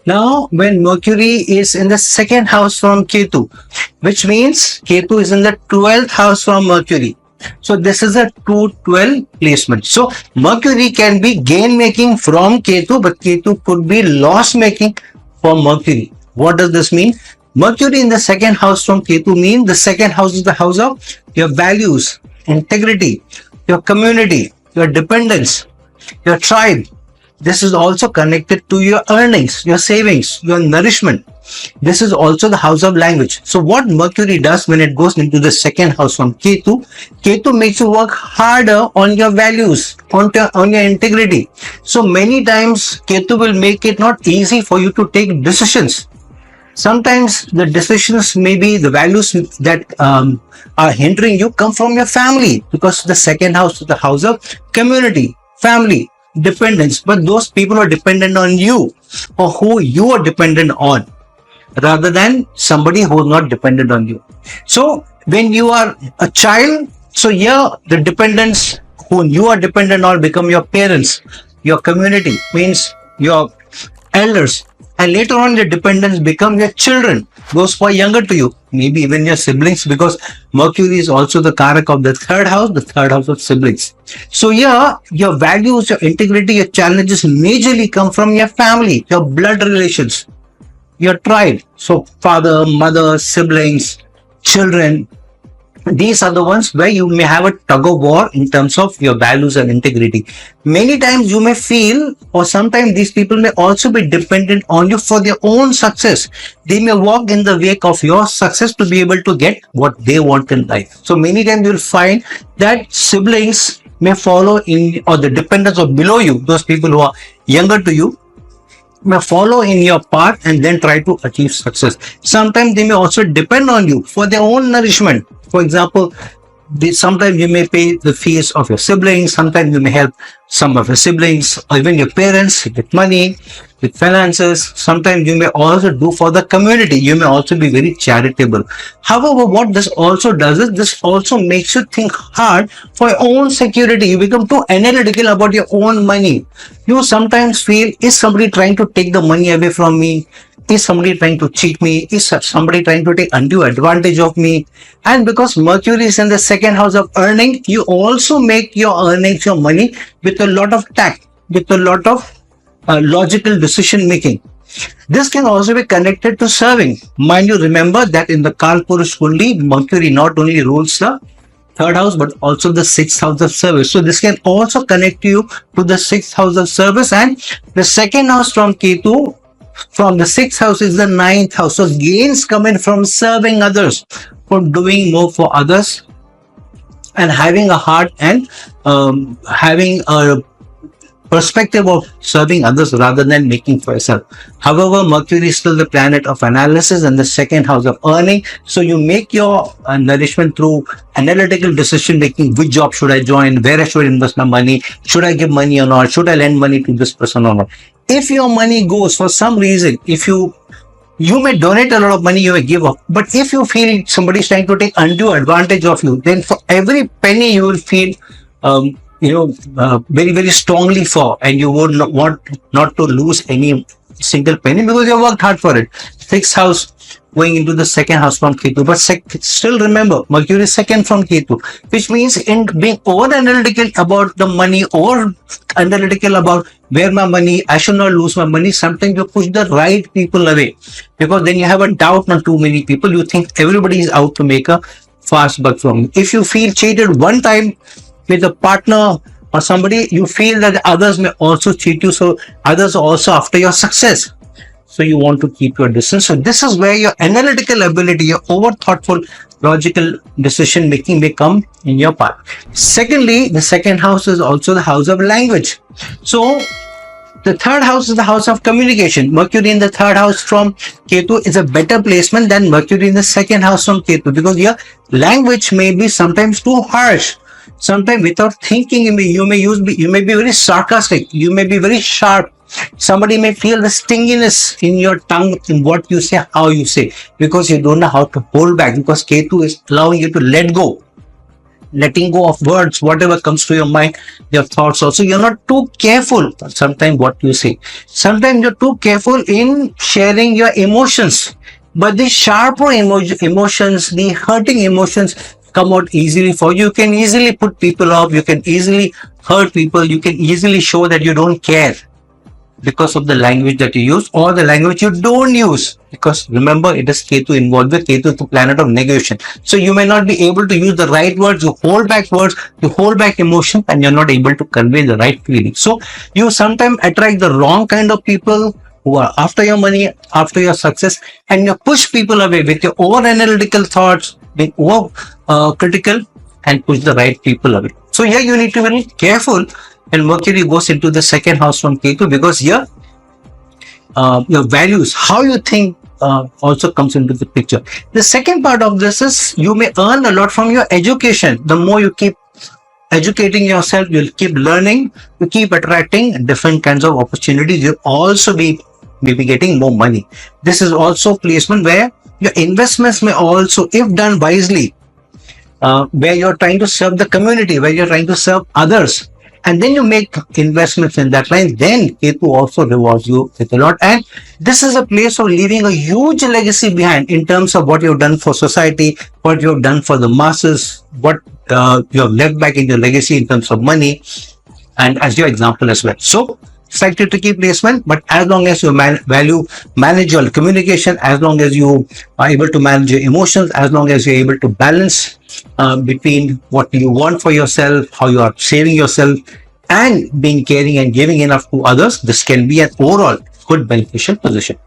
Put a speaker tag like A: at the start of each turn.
A: Now, when Mercury is in the second house from Ketu, which means Ketu is in the 12th house from Mercury. So this is a 2-12 placement. So Mercury can be gain making from Ketu, but Ketu could be loss making for Mercury. What does this mean? Mercury in the second house from Ketu means the second house is the house of your values, integrity, your community, your dependence, your tribe. This is also connected to your earnings, your savings, your nourishment. This is also the house of language. So what Mercury does when it goes into the second house from Ketu, Ketu makes you work harder on your values, on your integrity. So many times Ketu will make it not easy for you to take decisions. Sometimes the decisions, maybe the values that are hindering you come from your family, because the second house is the house of community, family, dependence. But those people are dependent on you, or who you are dependent on, rather than somebody who is not dependent on you. So when you are a child, so here the dependents who you are dependent on become your parents, your community, means your elders. And later on, your dependents become your children, those who are younger to you, maybe even your siblings, because Mercury is also the karak of the third house of siblings. So here, your values, your integrity, your challenges majorly come from your family, your blood relations, your tribe. So father, mother, siblings, children. These are the ones where you may have a tug of war in terms of your values and integrity. Many times you may feel, or sometimes these people may also be dependent on you for their own success. They may walk in the wake of your success to be able to get what they want in life. So many times you will find that siblings may follow in, or the dependents or below you, those people who are younger to you, may follow in your path and then try to achieve success. Sometimes they may also depend on you for their own nourishment. For example, sometimes you may pay the fees of your siblings, sometimes you may help some of your siblings, or even your parents with money, with finances. Sometimes you may also do for the community. You may also be very charitable. However, what this also does is, this also makes you think hard for your own security. You become too analytical about your own money. You sometimes feel, is somebody trying to take the money away from me? Is somebody trying to cheat me? Is somebody trying to take undue advantage of me? And because Mercury is in the second house of earning, you also make your earnings, your money, with a lot of tact, with a lot of logical decision making. This can also be connected to serving. Mind you, remember that in the Kalpurush Kundi, Mercury not only rules the third house, but also the sixth house of service. So this can also connect you to the sixth house of service. And the second house from Ketu, from the sixth house, is the ninth house. So gains coming from serving others, from doing more for others, and having a heart and having a perspective of serving others rather than making for yourself. However, Mercury is still the planet of analysis and the second house of earning. So you make your nourishment through analytical decision making. Which job should I join? Where I should invest my money? Should I give money or not? Should I lend money to this person or not? If your money goes for some reason, if you may donate a lot of money, you may give up. But if you feel somebody is trying to take undue advantage of you, then for every penny you will feel very, very strongly for, and you would not want not to lose any single penny because you worked hard for it. Sixth house going into the second house from Ketu. But still remember, Mercury is second from Ketu, which means in being over analytical about the money, or analytical about where my money, I should not lose my money. Sometimes you push the right people away, because then you have a doubt on too many people. You think everybody is out to make a fast buck from you. If you feel cheated one time with a partner or somebody, you feel that others may also cheat you. So others are also after your success. So you want to keep your distance. So this is where your analytical ability, your over thoughtful, logical decision making may come in your path. Secondly, the second house is also the house of language. So the third house is the house of communication. Mercury in the third house from Ketu is a better placement than Mercury in the second house from Ketu, because your language may be sometimes too harsh. Sometimes without thinking, you may be very sarcastic. You may be very sharp. Somebody may feel the stinginess in your tongue in what you say, how you say, because you don't know how to hold back, because Ketu is allowing you to let go. letting go of words, whatever comes to your mind, your thoughts also. You're not too careful sometimes what you say. Sometimes you're too careful in sharing your emotions. But the sharper emotions, the hurting emotions come out easily for you. You can easily put people off. You can easily hurt people. You can easily show that you don't care because of the language that you use or the language you don't use. Because remember, it is Ketu involved. Ketu is the planet of negation. So you may not be able to use the right words. You hold back words, you hold back emotion, and you're not able to convey the right feeling. So you sometimes attract the wrong kind of people who are after your money, after your success, and you push people away with your over analytical thoughts, being over critical, and push the right people away. So here you need to be very careful when Mercury goes into the second house from Ketu, because here your values, how you think, also comes into the picture. The second part of this is you may earn a lot from your education. The more you keep educating yourself, you'll keep learning, you keep attracting different kinds of opportunities. You'll also be maybe getting more money. This is also placement where your investments may also, if done wisely, where you're trying to serve the community, where you're trying to serve others, and then you make investments in that line, then Ketu also rewards you with a lot. And this is a place of leaving a huge legacy behind in terms of what you've done for society, what you've done for the masses, what you have left back in your legacy in terms of money, and as your example as well. So slightly tricky placement, but as long as you manage your communication, as long as you are able to manage your emotions, as long as you're able to balance between what you want for yourself, how you are saving yourself, and being caring and giving enough to others, this can be an overall good beneficial position.